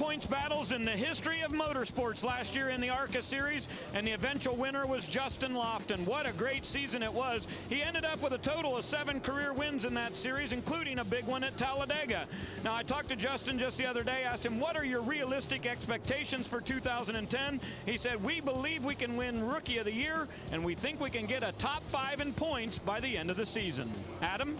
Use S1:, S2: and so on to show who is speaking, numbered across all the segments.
S1: points battles in the history of motorsports last year in the ARCA series, and the eventual winner was Justin Lofton. What a great season it was. He ended up with a total of 7 career wins in that series, including a big one at Talladega. Now, I talked to Justin just the other day, asked him, what are your realistic expectations for 2010? He said, we believe we can win Rookie of the Year, and we think we can get a top 5 in points by the end of the season. Adam?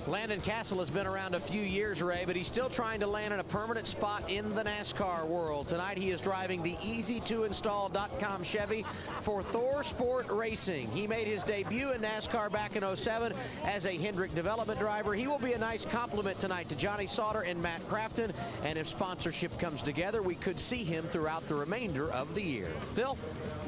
S2: Landon Castle has been around a few years, Ray, but he's still trying to land in a permanent spot in the NASCAR world. Tonight he is driving the easy-to-install.com Chevy for Thor Sport Racing. He made his debut in NASCAR back in '07 as a Hendrick development driver. He will be a nice complement tonight to Johnny Sauter and Matt Crafton, and if sponsorship comes together, we could see him throughout the remainder of the year. Phil?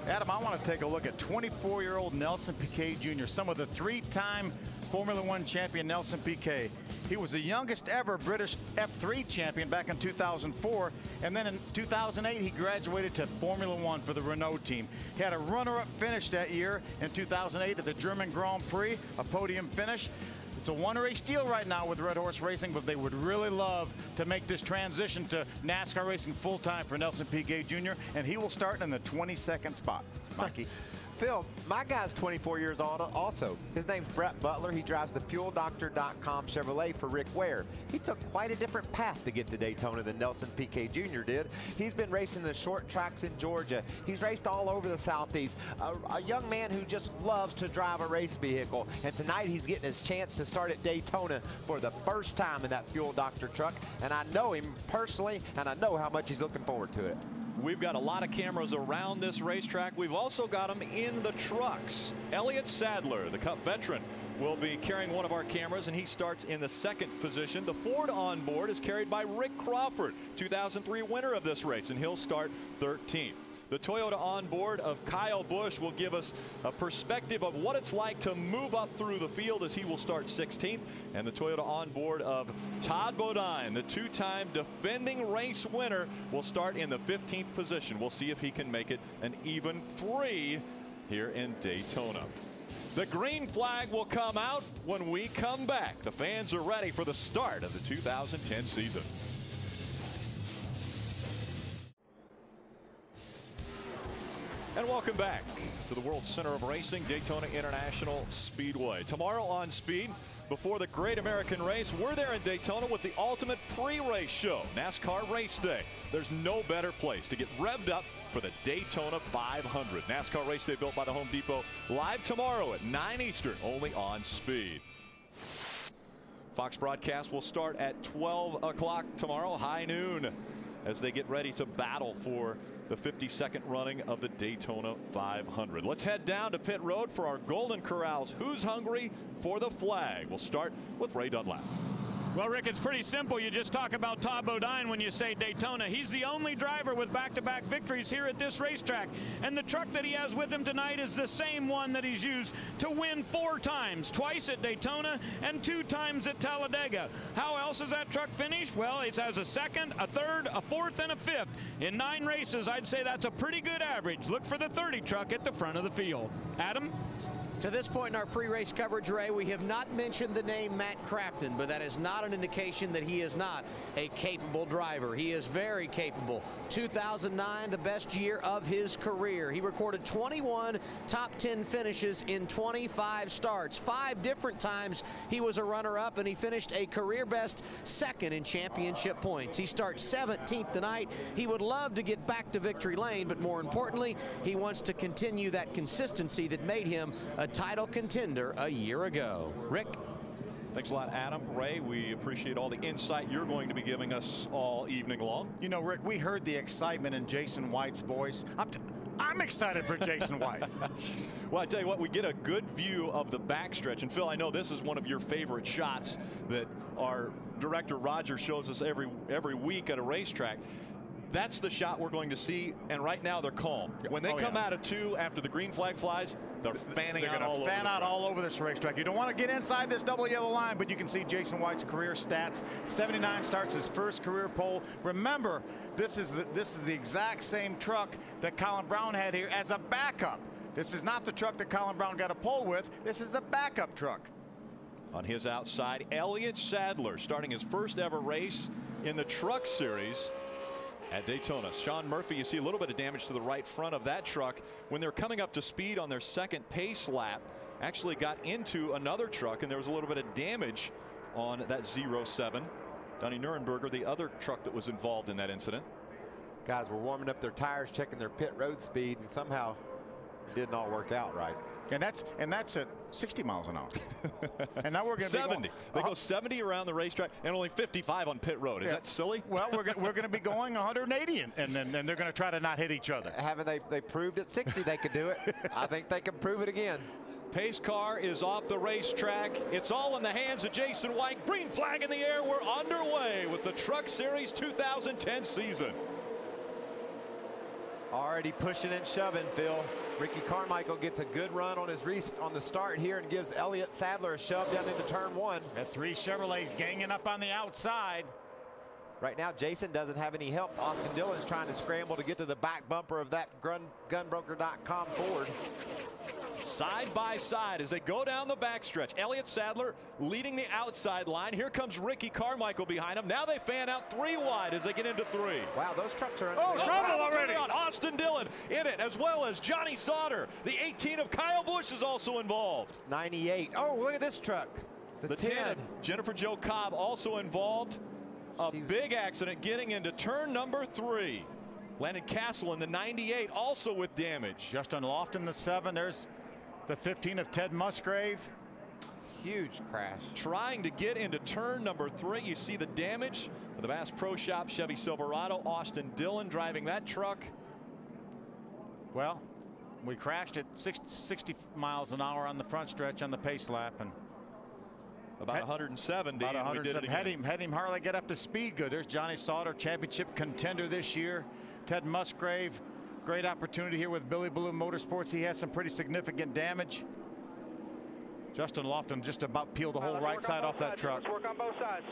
S3: Adam, I want to take a look at 24-year-old Nelson Piquet Jr., some of the 3-time Formula One champion Nelson Piquet. He was the youngest ever British F3 champion back in 2004, and then in 2008 he graduated to Formula One for the Renault team. He had a runner-up finish that year in 2008 at the German Grand Prix, a podium finish. It's a one-race deal right now with Red Horse Racing, but they would really love to make this transition to NASCAR racing full-time for Nelson Piquet Jr., and he will start in the 22nd spot. Mikey.
S4: Phil, my guy's 24 years old also. His name's Brett Butler. He drives the FuelDoctor.com Chevrolet for Rick Ware. He took quite a different path to get to Daytona than Nelson Piquet Jr. did. He's been racing the short tracks in Georgia. He's raced all over the Southeast. A young man who just loves to drive a race vehicle. And tonight he's getting his chance to start at Daytona for the first time in that Fuel Doctor truck. And I know him personally, and I know how much he's looking forward to it.
S5: We've got a lot of cameras around this racetrack. We've also got them in the trucks. Elliott Sadler, the Cup veteran, will be carrying one of our cameras, and he starts in the 2nd position. The Ford onboard is carried by Rick Crawford, 2003 winner of this race, and he'll start 13th. The Toyota onboard of Kyle Busch will give us a perspective of what it's like to move up through the field, as he will start 16th. And the Toyota onboard of Todd Bodine, the 2-time defending race winner, will start in the 15th position. We'll see if he can make it an even 3 here in Daytona. The green flag will come out when we come back. The fans are ready for the start of the 2010 season. And welcome back to the World Center of Racing, Daytona International Speedway. Tomorrow on Speed, before the Great American Race, we're there in Daytona with the ultimate pre-race show, NASCAR Race Day. There's no better place to get revved up for the Daytona 500. NASCAR Race Day built by the Home Depot, live tomorrow at 9 Eastern, only on Speed. Fox broadcast will start at 12 o'clock tomorrow, high noon, as they get ready to battle for the 52nd running of the Daytona 500. Let's head down to pit road for our Golden Corrals Who's Hungry for the Flag. We'll start with Ray Dunlap.
S1: Well, Rick, it's pretty simple. You just talk about Todd Bodine when you say Daytona. He's the only driver with back-to-back victories here at this racetrack. And the truck that he has with him tonight is the same one that he's used to win 4 times, twice at Daytona and 2 times at Talladega. How else is that truck finished? Well, it has a 2nd, a 3rd, a 4th, and a 5th. In 9 races, I'd say that's a pretty good average. Look for the 30 truck at the front of the field. Adam?
S2: To this point in our pre-race coverage, Ray, we have not mentioned the name Matt Crafton, but that is not an indication that he is not a capable driver. He is very capable. 2009, the best year of his career. He recorded 21 top 10 finishes in 25 starts. 5 different times he was a runner-up, and he finished a career best 2nd in championship points. He starts 17th tonight. He would love to get back to victory lane, but more importantly, he wants to continue that consistency that made him a title contender a year ago. Rick?
S5: Thanks a lot, Adam. Ray, we appreciate all the insight you're going to be giving us all evening long.
S3: You know, Rick, we heard the excitement in Jason White's voice. I'm excited for Jason White.
S5: Well, I tell you what, we get a good view of the backstretch. And Phil, I know this is one of your favorite shots that our director Roger shows us every week at a racetrack. That's the shot we're going to see, and right now they're calm. When they come out of 2 after the green flag flies, they're fanning out all over. They're going to fan out all over this racetrack. You don't want to get inside this double yellow line, but you can see Jason White's career stats. 79 starts, his first career pole. Remember, this is the exact same truck that Colin Brown had here as a backup. This is not the truck that Colin Brown got a pole with. This is the backup truck. On his outside, Elliott Sadler starting his first ever race in the Truck Series. at Daytona. Sean Murphy, you see a little bit of damage to the right front of that truck when they're coming up to speed on their second pace lap. Actually got into another truck, and there was a little bit of damage on that 07. Donnie Nurenberger, the other truck that was involved in that incident.
S4: Guys were warming up their tires, checking their pit road speed, and somehow it didn't all work out right.
S3: And that's at 60 miles an hour. And now we're going to
S5: 70. They go 70 around the racetrack and only 55 on pit road. Is that silly?
S3: Well, we're going to be going 180, and they're going to try to not hit each other.
S4: Haven't they proved at 60 they could do it? I think they can prove it again.
S5: Pace car is off the racetrack. It's all in the hands of Jason White. Green flag in the air. We're underway with the Truck Series 2010 season.
S4: Already pushing and shoving, Phil. Ricky Carmichael gets a good run on on the start here and gives Elliott Sadler a shove down into turn 1.
S3: That 3 Chevrolets ganging up on the outside.
S4: Right now, Jason doesn't have any help. Austin Dillon's trying to scramble to get to the back bumper of that gunbroker.com Ford.
S5: Side by side as they go down the backstretch. Elliott Sadler leading the outside line. Here comes Ricky Carmichael behind him. Now they fan out 3 wide as they get into 3.
S4: Wow, those trucks are
S3: trouble already.
S5: Austin Dillon in it, as well as Johnny Sauter. The 18 of Kyle Busch is also involved.
S4: 98. Oh, look at this truck. The 10.
S5: Jennifer Jo Cobb also involved. A big accident getting into turn number 3. Landon Castle in the 98 also with damage.
S3: Justin Lofton, the 7. There's the 15 of Ted Musgrave.
S4: Huge crash.
S5: Trying to get into turn number 3. You see the damage of the Bass Pro Shop Chevy Silverado. Austin Dillon driving that truck.
S3: Well, we crashed at 60 miles an hour on the front stretch on the pace lap, and
S5: about 170.
S3: About 170.
S5: And
S3: Had him hardly get up to speed good. There's Johnny Sauter, championship contender this year. Ted Musgrave, great opportunity here with Billy Balloon Motorsports. He has some pretty significant damage. Justin Lofton just about peeled the whole right side off that truck.
S6: Let's work on both sides.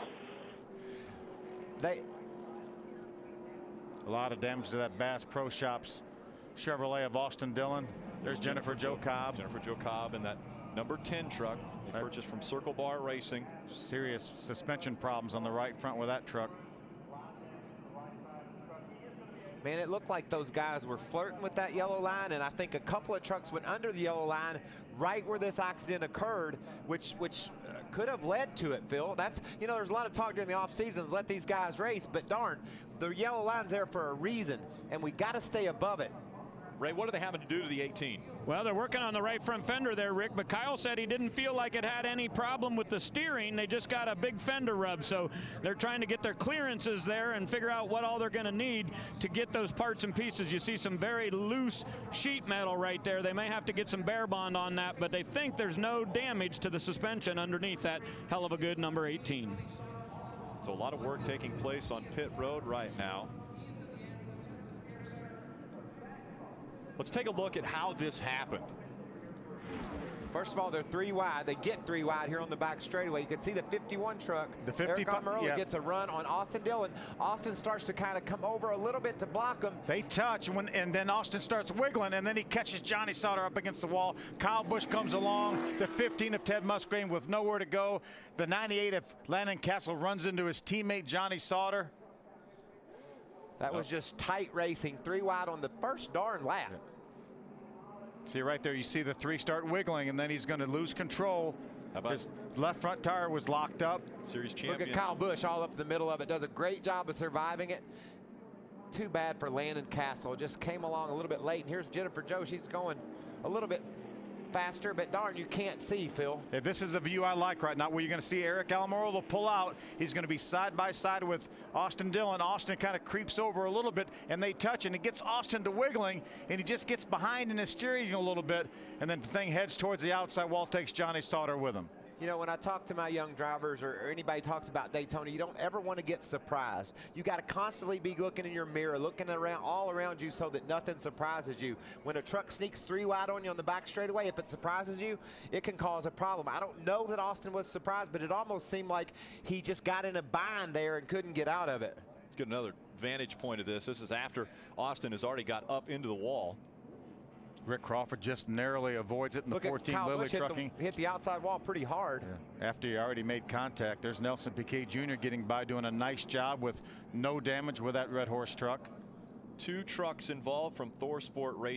S3: A lot of damage to that Bass Pro Shops Chevrolet of Austin Dillon. There's Jennifer Jo Cobb.
S5: Jennifer Jo Cobb in that number 10 truck purchased from Circle Bar Racing.
S3: Serious suspension problems on the right front with that truck.
S4: Man, it looked like those guys were flirting with that yellow line, and I think a couple of trucks went under the yellow line right where this accident occurred, which could have led to it, Phil. That's, you know, there's a lot of talk during the off seasons, let these guys race, but darn, the yellow line's there for a reason, and we got to stay above it.
S5: Ray, what are they having to do to the 18?
S1: Well, they're working on the right front fender there, Rick, but Kyle said he didn't feel like it had any problem with the steering. They just got a big fender rub, so they're trying to get their clearances there and figure out what all they're going to need to get those parts and pieces. You see some very loose sheet metal right there. They may have to get some bear bond on that, but they think there's no damage to the suspension underneath that hell of a good number 18.
S5: So a lot of work taking place on pit road right now. Let's take a look at how this happened.
S4: First of all, they're 3 wide. They get 3 wide here on the back straightaway. You can see the 51 truck.
S3: The 55,
S4: Eric Almirola gets a run on Austin Dillon. Austin starts to kind of come over a little bit to block him.
S3: They touch, and then Austin starts wiggling, and then he catches Johnny Sauter up against the wall. Kyle Busch comes along. The 15 of Ted Musgrave with nowhere to go. The 98 of Landon Castle runs into his teammate Johnny Sauter.
S4: That was just tight racing. 3 wide on the first darn lap.
S3: Yeah. See right there, you see the 3 start wiggling, and then he's going to lose control. His left front tire was locked up.
S5: Series champion.
S4: Look at Kyle Busch all up in the middle of it. Does a great job of surviving it. Too bad for Landon Castle. Just came along a little bit late. And here's Jennifer Jo. She's going a little bit faster, but darn, you can't see, Phil.
S3: Yeah, this is a view I like right now, where you're going to see Eric Almirola pull out. He's going to be side by side with Austin Dillon. Austin kind of creeps over a little bit, and they touch, and it gets Austin to wiggling, and he just gets behind in his steering a little bit, and then the thing heads towards the outside wall, takes Johnny Sauter with him.
S4: You know, when I talk to my young drivers or anybody talks about Daytona, you don't ever want to get surprised. You got to constantly be looking in your mirror, looking around all around you so that nothing surprises you. When a truck sneaks 3 wide on you on the back straightaway, if it surprises you, it can cause a problem. I don't know that Austin was surprised, but it almost seemed like he just got in a bind there and couldn't get out of it.
S5: Let's get another vantage point of this. This is after Austin has already got up into the wall.
S3: Rick Crawford just narrowly avoids it in the
S4: Look
S3: 14
S4: at Kyle
S3: Lilly
S4: Busch
S3: trucking.
S4: hit the outside wall pretty hard.
S3: Yeah. After he already made contact. There's Nelson Piquet Jr. getting by, doing a nice job with no damage with that Red Horse truck.
S5: 2 trucks involved from Thor Sport Racing.